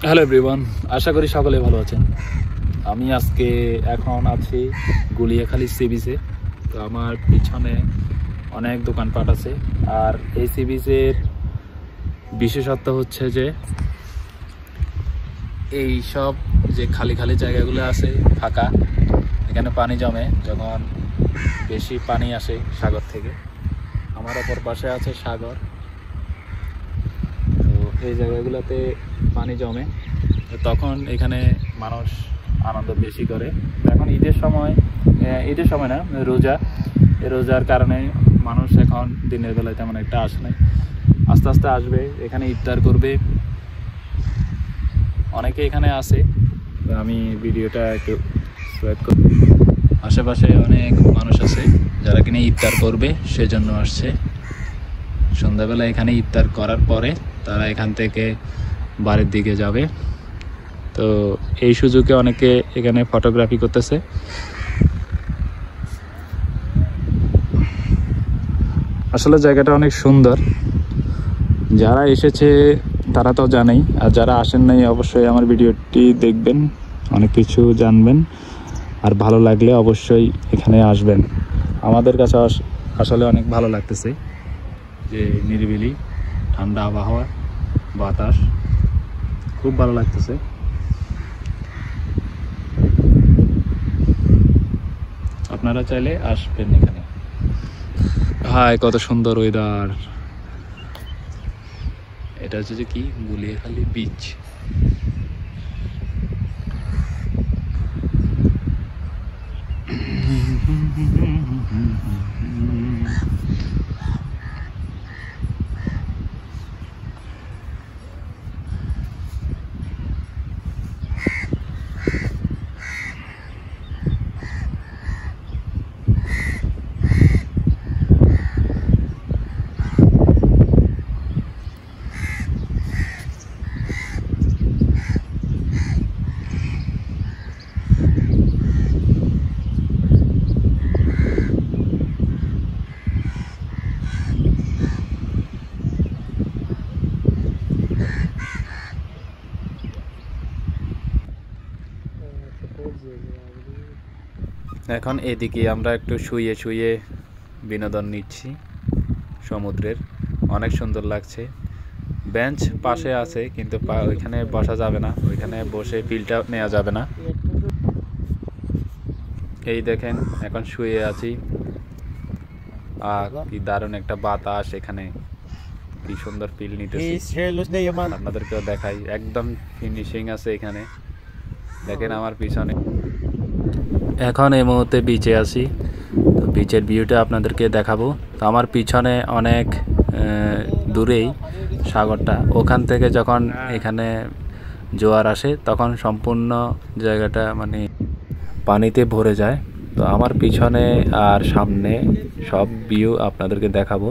Hello everyone, আশা করি সকলে ভালো আছেন। আমি আজকে এখন আছি গুলিয়াখালী সি বিচে। তো আমার পিছনে অনেক দোকানপাট আছে। আর এই সি বিচের বিশেষত্ব হচ্ছে যে এই সব যে খালি খালি জায়গাগুলো আছে ফাঁকা, এখানে পানি জমে যখন বেশি পানি আসে সাগর থেকে। আমার অপর পাশে আছে সাগর। তো এই জায়গাগুলোতে পানি জমে, তখন এখানে মানুষ আনন্দ বেশি করে। এখন ঈদের সময় না, রোজার কারণে মানুষ এখন দিনের বেলায় তেমন একটা আসে নাই, আস্তে আস্তে আসবে, এখানে ইফতার করবে। অনেকে এখানে আসে। তো আমি ভিডিওটা একটু স্টার্ট করব। আশেপাশে অনেক মানুষ আছে যারা কিনা ইফতার করবে, সেজন্য আসছে। সন্ধ্যাবেলা এখানে ইফতার করার পরে তারা এখান থেকে বাড়ির দিকে যাবে। তো এই সুযোগে অনেকে এখানে ফটোগ্রাফি করতেছে। আসলে জায়গাটা অনেক সুন্দর। যারা এসেছে তারা তো জানেই, আর যারা আসেন নাই অবশ্যই আমার ভিডিওটি দেখবেন, অনেক কিছু জানবেন। আর ভালো লাগলে অবশ্যই এখানে আসবেন। আমাদের কাছে আসলে অনেক ভালো লাগতেছে, যে নিরিবিলি ঠান্ডা আবহাওয়া, বাতাস, খুব ভালো লাগতেছে। আপনারা চাইলে আসবেন এখানে। হাই, কত সুন্দর ওয়েদার। এটা হচ্ছে যে কি, গুলিয়াখালী বিচ। এখন এদিকে আমরা একটু শুয়ে শুয়ে বিনোদন নিচ্ছি সমুদ্রের। অনেক সুন্দর লাগছে। বেঞ্চ পাশে আছে, কিন্তু ওইখানে বসা যাবে না, ওইখানে বসে ফিলটা নেওয়া যাবে না। এই দেখেন, এখন শুয়ে আছি, আর কি দারুণ একটা বাতাস। এখানে কি সুন্দর ফিল নিতেছি, আপনাদেরকেও দেখাই। একদম ফিনিশিং আছে এখানে, দেখেন আমার পিছনে। এখন এই মুহূর্তে বিচে আছি, তো বিচের ভিউটা আপনাদেরকে দেখাবো। তো আমার পিছনে অনেক দূরেই সাগরটা, ওখান থেকে যখন এখানে জোয়ার আসে তখন সম্পূর্ণ জায়গাটা মানে পানিতে ভরে যায়। তো আমার পিছনে আর সামনে সব ভিউ আপনাদেরকে দেখাবো।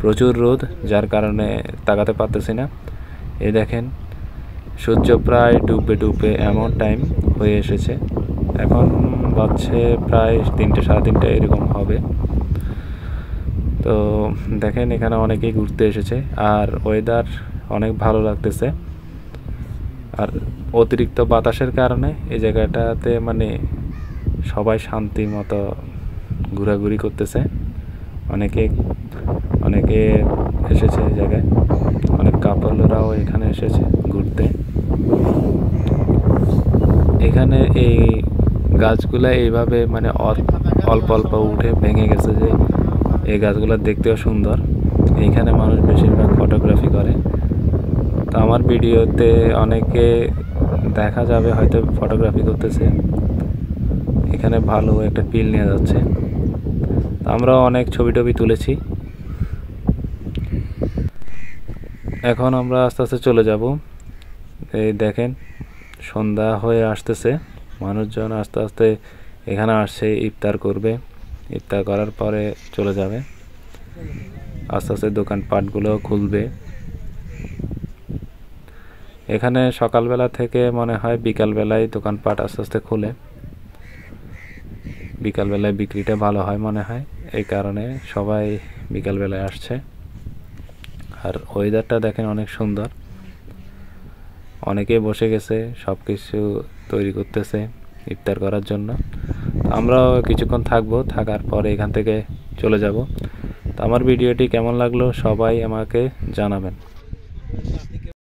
প্রচুর রোদ, যার কারণে তাকাতে পারতেছি না। এই দেখেন, সূর্য প্রায় ডুবে ডুবে এমন টাইম হয়ে এসেছে। এখন বাজছে প্রায় 3টে, সাড়ে 3টে এরকম হবে। তো দেখেন, এখানে অনেকেই ঘুরতে এসেছে, আর ওয়েদার অনেক ভালো লাগতেছে। আর অতিরিক্ত বাতাসের কারণে এই জায়গাটাতে মানে সবাই শান্তি মতো ঘোরাঘুরি করতেছে। অনেকে এসেছে এই জায়গায়, অনেক কাপলরাও এখানে এসেছে ঘুরতে। এখানে এই গাছগুলা এইভাবে মানে অল্প অল্প উঠে ভেঙে গেছে, যে এই গাছগুলো দেখতেও সুন্দর। এইখানে মানুষ বেশিরভাগ ফটোগ্রাফি করে। তো আমার ভিডিওতে অনেকে দেখা যাবে হয়তো ফটোগ্রাফি করতেছে। এখানে ভালো একটা ফিল নেওয়া যাচ্ছে। আমরা অনেক ছবি টবি তুলেছি। এখন আমরা আস্তে আস্তে চলে যাব। এই দেখেন, সন্ধ্যা হয়ে আসতেছে, মানুষজন আস্তে আস্তে এখানে আসছে, ইফতার করবে। ইফতার করার পরে চলে যাবে। আস্তে আস্তে দোকানপাটগুলো খুলবে। এখানে সকালবেলা থেকে মনে হয় বিকালবেলায় দোকানপাট আস্তে আস্তে খুলে। বিকালবেলায় বিক্রিটা ভালো হয় মনে হয়, এই কারণে সবাই বিকালবেলায় আসছে। আর ওয়েদারটা দেখেন অনেক সুন্দর, অনেকেই বসে গেছে সব কিছু তৈরি করতেছে ইফতার করার জন্য। তো আমরাও কিছুক্ষণ থাকবো, থাকার পরে এখান থেকে চলে যাব। তো আমার ভিডিওটি কেমন লাগলো সবাই আমাকে জানাবেন।